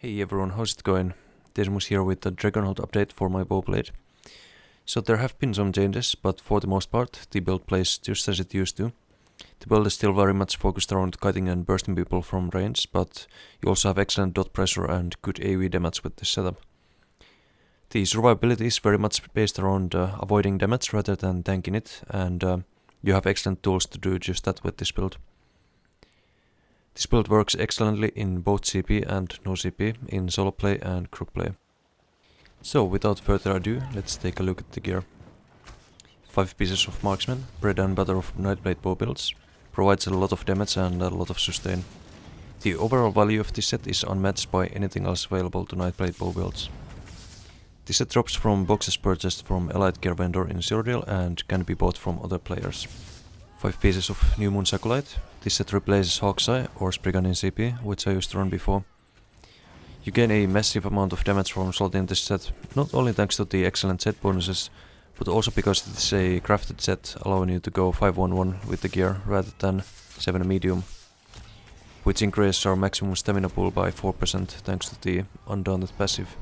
Hey everyone, how's it going? Desmus here with the Dragonhold update for my bowblade. So there have been some changes, but for the most part the build plays just as it used to. The build is still very much focused around cutting and bursting people from range, but you also have excellent dot pressure and good AoE damage with this setup. The survivability is very much based around avoiding damage rather than tanking it, and you have excellent tools to do just that with this build. This build works excellently in both CP and noCP, in solo play and group play. So without further ado, let's take a look at the gear. 5 pieces of marksman, bread and butter of Nightblade bow builds, provides a lot of damage and a lot of sustain. The overall value of this set is unmatched by anything else available to Nightblade bow builds. This set drops from boxes purchased from Allied Gear vendor in Zero Deal and can be bought from other players. 5 pieces of New Moon's Acolyte. This set replaces Hawk's Eye or Spriggan in CP, which I used to run before. You gain a massive amount of damage from slotting this set, not only thanks to the excellent set bonuses, but also because it is a crafted set allowing you to go 5-1-1 with the gear rather than 7 medium, which increases our maximum stamina pool by 4% thanks to the Undaunted passive.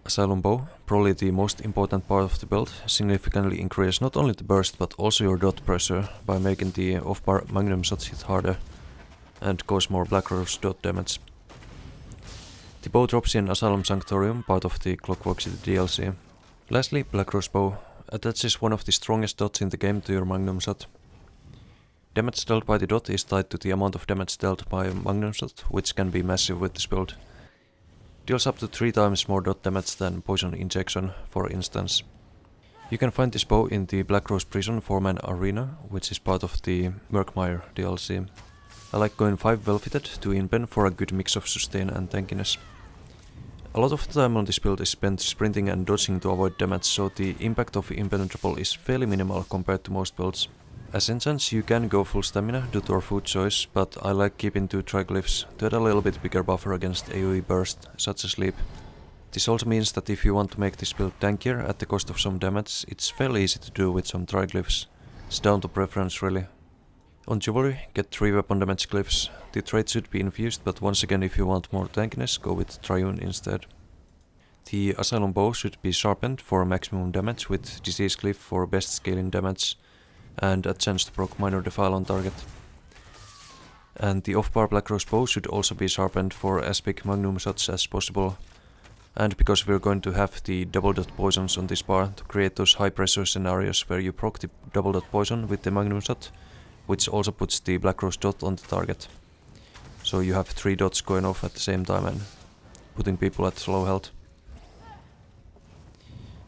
Asylum Bow, probably the most important part of the build, significantly increases not only the burst but also your dot pressure by making the off-bar magnum shots hit harder and cause more Black Rose dot damage. The bow drops in Asylum Sanctorium, part of the Clockwork City DLC. Lastly, Black Rose Bow attaches one of the strongest dots in the game to your magnum shot. Damage dealt by the dot is tied to the amount of damage dealt by a magnum shot, which can be massive with this build. Deals up to 3 times more dot damage than poison injection, for instance. You can find this bow in the Black Rose Prison 4-man arena, which is part of the Murkmire DLC. I like going 5 well-fitted to inpen for a good mix of sustain and tankiness. A lot of the time on this build is spent sprinting and dodging to avoid damage, so the impact of impenetrable is fairly minimal compared to most builds. As instance, you can go full stamina due to our food choice, but I like keeping 2 triglyphs to add a little bit bigger buffer against AoE burst, such as sleep. This also means that if you want to make this build tankier at the cost of some damage, it's fairly easy to do with some triglyphs. It's down to preference really. On Jewelry, get 3 weapon damage glyphs. The trait should be infused, but once again if you want more tankiness, go with Triune instead. The Asylum Bow should be sharpened for maximum damage with Disease Glyph for best scaling damage and a chance to proc minor defile on target. And the off-bar Black Rose Bow should also be sharpened for as big magnum shots as possible. And because we're going to have the double dot poisons on this bar to create those high pressure scenarios where you proc the double dot poison with the magnum shot, which also puts the Black Rose dot on the target. So you have 3 dots going off at the same time and putting people at low health.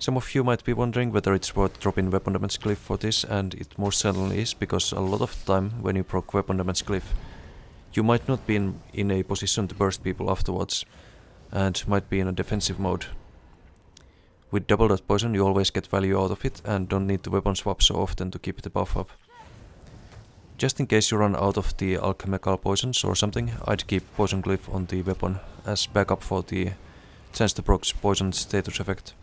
Some of you might be wondering whether it's worth dropping weapon damage glyph for this, and it most certainly is, because a lot of the time when you proc weapon damage glyph, you might not be in a position to burst people afterwards, and might be in a defensive mode. With double dot poison you always get value out of it and don't need to weapon swap so often to keep the buff up. Just in case you run out of the alchemical poisons or something, I'd keep poison glyph on the weapon as backup for the chance to proc poison status effect.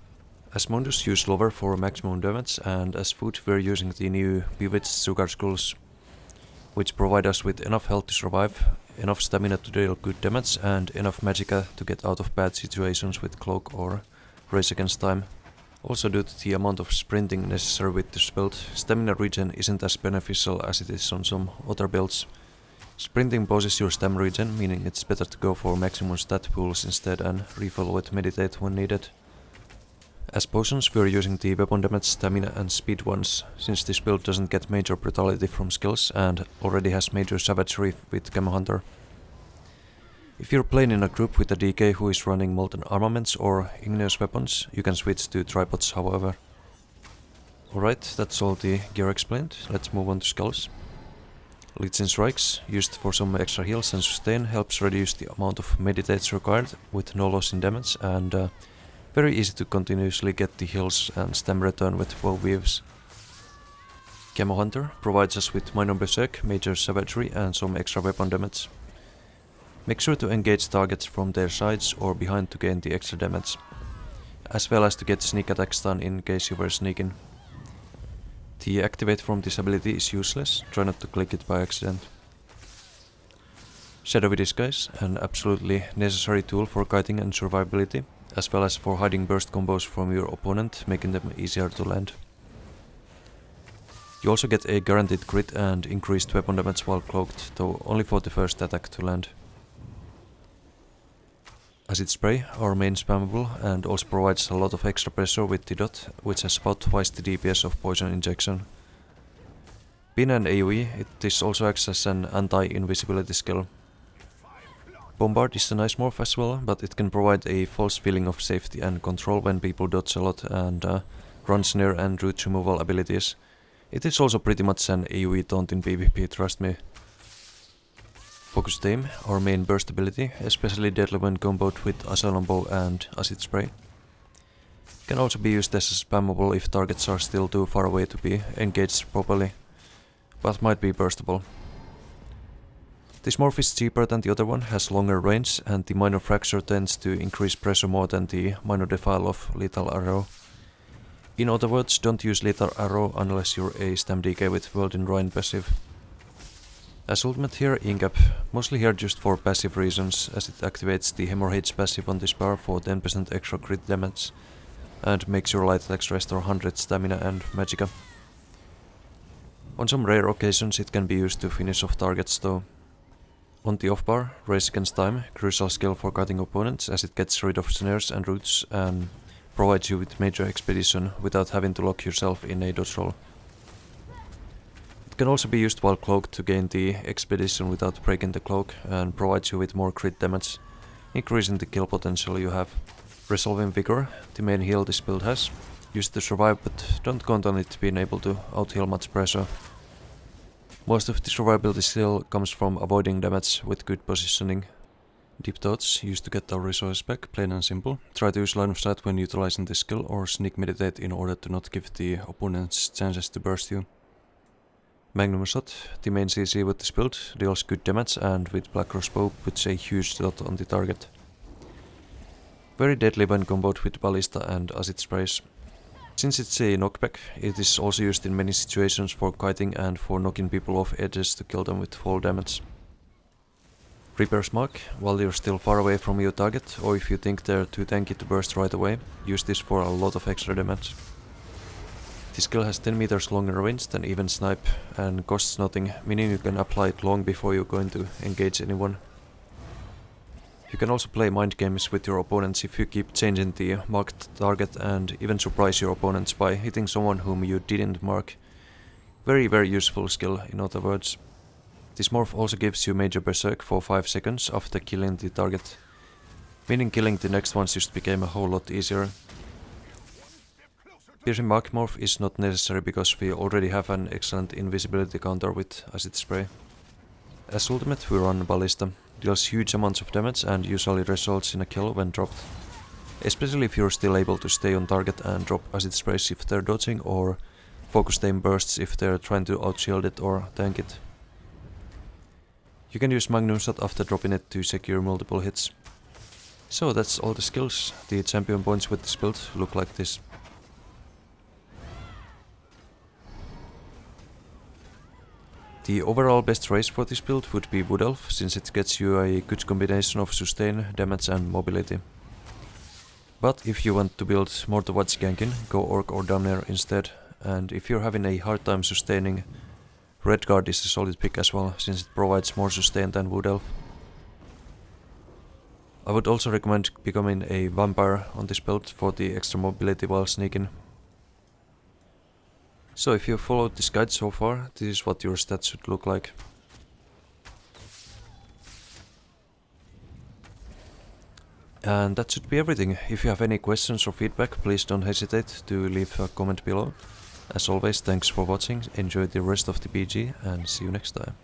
As Mundus use Lover for maximum damage, and as food we're using the new Bewitched Sugar Skulls, which provide us with enough health to survive, enough stamina to deal good damage, and enough magicka to get out of bad situations with Cloak or Race Against Time. Also due to the amount of sprinting necessary with this build, stamina regen isn't as beneficial as it is on some other builds. Sprinting bosses your stam regen, meaning it's better to go for maximum stat pools instead and refill with Meditate when needed. As potions we are using the weapon damage, stamina and speed ones, since this build doesn't get major brutality from skills and already has major savagery with Camo Hunter. If you're playing in a group with a DK who is running molten armaments or igneous weapons, you can switch to tripods however. Alright, that's all the gear explained, let's move on to skulls. Legion Strikes, used for some extra heals and sustain, helps reduce the amount of meditates required with no loss in damage, and very easy to continuously get the heals and stam return with bow weaves. Camo Hunter provides us with minor berserk, major savagery and some extra weapon damage. Make sure to engage targets from their sides or behind to gain the extra damage, as well as to get sneak attacks done in case you were sneaking. The activate from this ability is useless, try not to click it by accident. Shadowy Disguise, an absolutely necessary tool for kiting and survivability, as well as for hiding burst combos from your opponent, making them easier to land. You also get a guaranteed crit and increased weapon damage while cloaked, though only for the first attack to land. Acid Spray, our main spammable, and also provides a lot of extra pressure with the dot, which has about twice the DPS of Poison Injection. Being an AoE, it also acts as an anti-invisibility skill. Bombard is a nice morph as well, but it can provide a false feeling of safety and control when people dodge a lot and run snare and root removal abilities. It is also pretty much an AoE taunt in PvP, trust me. Focused Aim, our main burst ability, especially deadly when comboed with Asylum Bow and Acid Spray. Can also be used as a spammable if targets are still too far away to be engaged properly, but might be burstable. This morph is cheaper than the other one, has longer range, and the Minor Fracture tends to increase pressure more than the Minor Defile of Lethal Arrow. In other words, don't use Lethal Arrow unless you're a Stam DK with World in Ruin passive. As ultimate here, Incap, mostly here just for passive reasons, as it activates the Hemorrhage passive on this bar for 10% extra crit damage, and makes your light attacks restore 100 stamina and magicka. On some rare occasions it can be used to finish off targets though. On the off bar, Race Against Time, crucial skill for cutting opponents as it gets rid of snares and roots and provides you with major expedition without having to lock yourself in a dodge roll. It can also be used while cloaked to gain the expedition without breaking the cloak and provides you with more crit damage, increasing the kill potential you have. Resolving Vigor, the main heal this build has. Use it to survive, but don't count on it being able to out-heal much pressure. Most of the survivability still comes from avoiding damage with good positioning. Deep Thoughts, used to get our resources back, plain and simple. Try to use line of sight when utilizing this skill or sneak meditate in order to not give the opponents chances to burst you. Magnum Shot, the main CC with this build, deals good damage and with Black Crossbow puts a huge dot on the target. Very deadly when comboed with Ballista and Acid Sprays. Since it's a knockback, it is also used in many situations for kiting and for knocking people off edges to kill them with fall damage. Reaper's Mark, while you're still far away from your target or if you think they're too tanky to burst right away, use this for a lot of extra damage. The skill has 10 meters longer range than even Snipe and costs nothing, meaning you can apply it long before you're going to engage anyone. You can also play mind games with your opponents if you keep changing the marked target and even surprise your opponents by hitting someone whom you didn't mark. Very useful skill in other words. This morph also gives you major berserk for 5 seconds after killing the target, meaning killing the next ones just became a whole lot easier. Piercing Mark morph is not necessary because we already have an excellent invisibility counter with Acid Spray. As ultimate we run Ballista, deals huge amounts of damage and usually results in a kill when dropped. Especially if you're still able to stay on target and drop Acid Sprays if they're dodging or Focused Aim bursts if they're trying to outshield it or tank it. You can use Magnum Shot after dropping it to secure multiple hits. So that's all the skills. The champion points with this build look like this. The overall best race for this build would be Wood Elf, since it gets you a good combination of sustain, damage and mobility. But if you want to build more towards ganking, go Orc or Damnir instead, and if you're having a hard time sustaining, Redguard is a solid pick as well, since it provides more sustain than Wood Elf. I would also recommend becoming a Vampire on this build for the extra mobility while sneaking. So if you followed this guide so far, this is what your stats should look like. And that should be everything. If you have any questions or feedback, please don't hesitate to leave a comment below. As always, thanks for watching, enjoy the rest of the PG and see you next time.